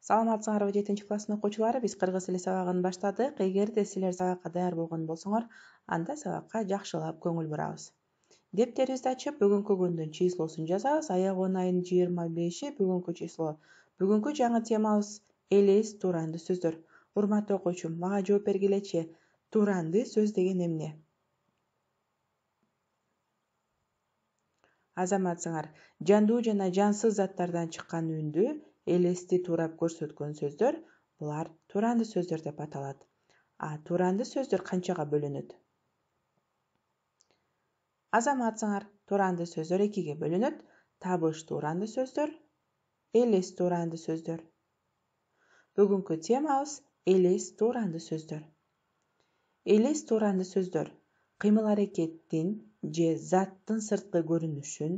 Саламатсыңарбы 7-ci класстын окуучулары, биз кыргыз тили сабагын баштадык. Эгерде силер сабакка даяр болгон болсоңор, анда сабакка жакшылап көңүл бурабыз. Дептерибизди ачып, бүгүнкү күндүн числосун жазабыз. Аягон айынын 25-и бүгүнкү число. Бүгүнкү жаңы темабыз элес тууранды сөздөр. Урматтуу окуучум, мага жооп бергилечи. Тууранды сөз деген эмне? Азаматсыңар, жандуу жана жансыз заттардан чыккан үндү элести туурап көрсөткөн сөздөр, булар тууранды сөздөр деп аталат. Тууранды сөздөр канчага бөлүнөт? Азаматсыңар, тууранды сөздөр 2-ге бөлүнөт. Табыш тууранды сөздөр, элес тууранды сөздөр. Бүгүнкү темабыз элес тууранды сөздөр. Элес тууранды сөздөр кыймыл аракеттин же заттын сырткы көрүнүшүн,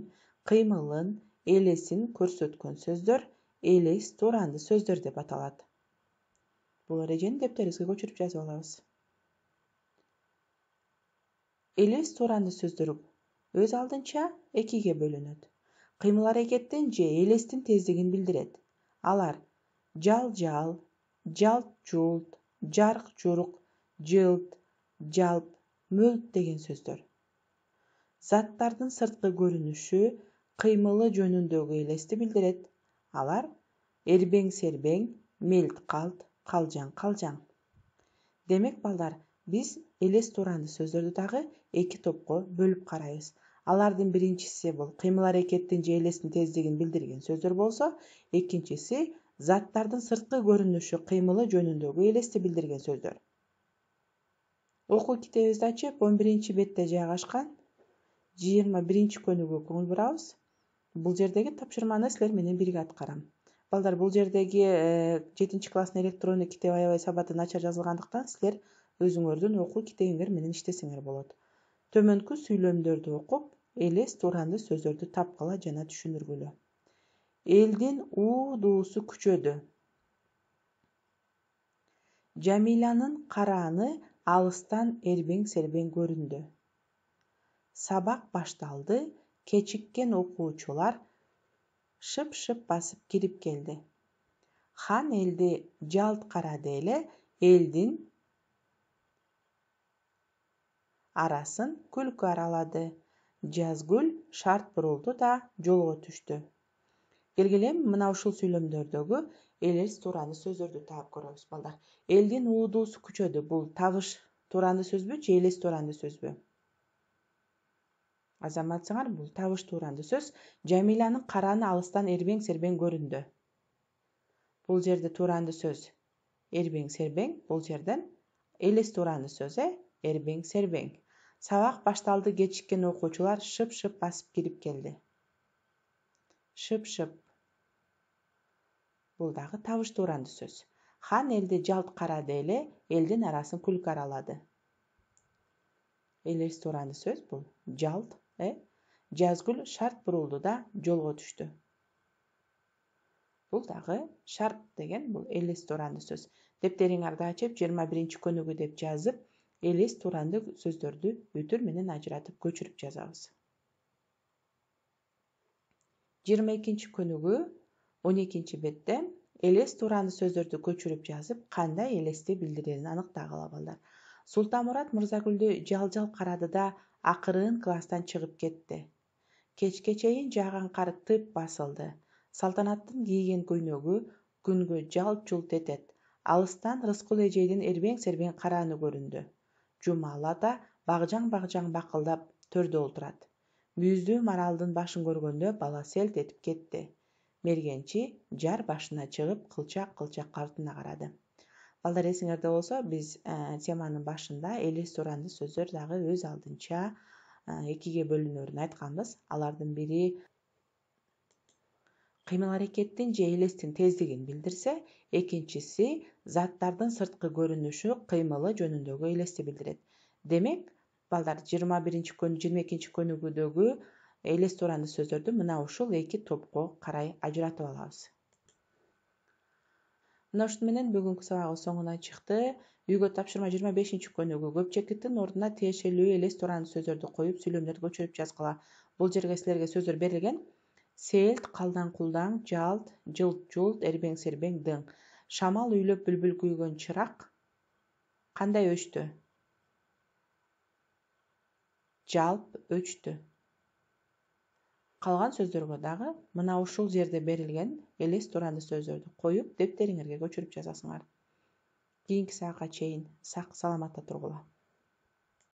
кыймылын, элесин көрсөткөн сөздөр элес тууранды сөздөр деп аталат. Бул эрежени дептерибизге көчүрүп жазып алабыз. Элес тууранды сөздөр өз алдынча 2-ге бөлүнөт. Кыймыл аракеттин же элестин тездигин билдирет. Алар жал-жал, жалт-жулт, жарк-журк, жылт, жалп, мөлт деген сөздөр. Заттардын сырткы көрүнүшү, кыймылы жөнүндөгү элести билдирет. Алар эрбең-сербең, мелт-калт, калжаң-калжаң. Демек балдар, биз элес тууранды сөздөрдү дагы 2 топко бөлүп карайбыз. Алардын биринчиси бул кыймыл аракеттин же элестин тездигин билдирген сөздөр болсо, экинчиси заттардын сырткы көрүнүшү, кыймылы жөнүндөгү элести билдирген сөздөр. Окуу китебибизди ачып, 11-ci бетте жайгашкан 21-ci көнүгүүгө көңүл бурабыз. Бул жердеги тапшырманы силер менен бирге аткарам. Балдар, бул жердеги 7-ci класстын электрондук китеп аябай сабаты начар жазылгандыктан силер өзүңөрдүн окуу китебиңер менен иштесеңер болот. Төмөнкү сүйлөмдөрдү окуп, элес тууранды сөздөрдү тапкыла жана түшүндүргүлө. Элдин уу-дуусу күчөдү. Жамиланын карааны алыстан эрбең-сербең көрүндү. Сабак башталды, кечиккен окуучулар шып-шып басып кирип келди. Хан элди жалт карады эле, элдин арасын күлкү аралады. Жазгүл шарт бурулду да жолго түштү. Келгиле мына ушул сүйлөмдөрдөгү элес тууранды сөздөрдү таап көрөбүз, балдар. Элдин уу-дуусу күчөдү. Бул табыш тууранды сөзбү же элес тууранды сөзбү? Азаматсыңар, бул табыш тууранды сөз. Жамиланын карааны алыстан эрбең-сербең көрүндү. Бул жерде тууранды сөз эрбең-сербең, бул жерден элес тууранды сөз эрбең-сербең. Сабак башталды, кечиккен окуучулар шып-шып басып кирип келди. Шып-шып. Бул дагы табыш тууранды сөз. Хан элди жалт карады эле, элдин арасын күлкү аралады. Элес тууранды сөз бул жалт, Жазгүл шарт бурулду да жолго түштү. Бул дагы шарт деген бул элес тууранды сөз. Дептериңерди ачып 21-ci көнүгүү деп жазып, элес тууранды сөздөрдү үтүр менен ажыратып көчүрүп жазабыз. 22-ci көнүгүү 12-ci бетте элес тууранды сөздөрдү көчүрүп жазып, кандай элести билдирерин аныктагыла, балдар. Султанмурат Мырзагүлдү жал-жал карады да акырын класстан чыгып кетти. Кечке чейин жааган кар тып басылды. Салтанаттын кийген көйнөгү күнгө жалт-жулт этет. Алыстан Рыскул эжейдин эрбең-сербең карааны көрүндү. Жумал ата багжаң-багжаң бакылдап төрдө отурат. Мүйүздүү маралдын башын көргөндө бала селт этип кетти. Мергенчи жар башына чыгып кылчак-кылчак артына карады. Балдар, эсиңерде болсо, биз теманын башында элес тууранды сөздөр дагы өз алдынча 2-ге бөлүнөрүн айтканбыз. Алардын бири кыймыл аракеттин же элестин тездигин билдирсе, экинчиси заттардын сырткы көрүнүшү, кыймылы жөнүндөгү элести билдирет. Демек, балдар, 22-ci көнүгүүдөгү элес тууранды сөздөрдү мына ушул 2 топко карай ажыратып алабыз. Мына ушун менен бүгүнкү сабагыбыз соңуна чыкты. Үйгө тапшырма 25-ci көнүгүү көп чекиттин ордуна тиешелүү элес тууранды сөздөрдү коюп, сүйлөмдөрдү көчүрүп жазгыла. Бул жерге силерге сөздөр берилген. Селт қалдан құлдаң, жалт, жылт, жулт, эрбең сербең дың. Шамал үйлөп бүлбүл күйгөн чырак кандай өчтү? Жалп өчтү. Калган сөздөргө дагы мына ушул жерде берилген элес туранды сөздөрдү коюп, дептериңерге көчүрүп жазасыңар. Кийинки саатка чейин сак саламатта тургула.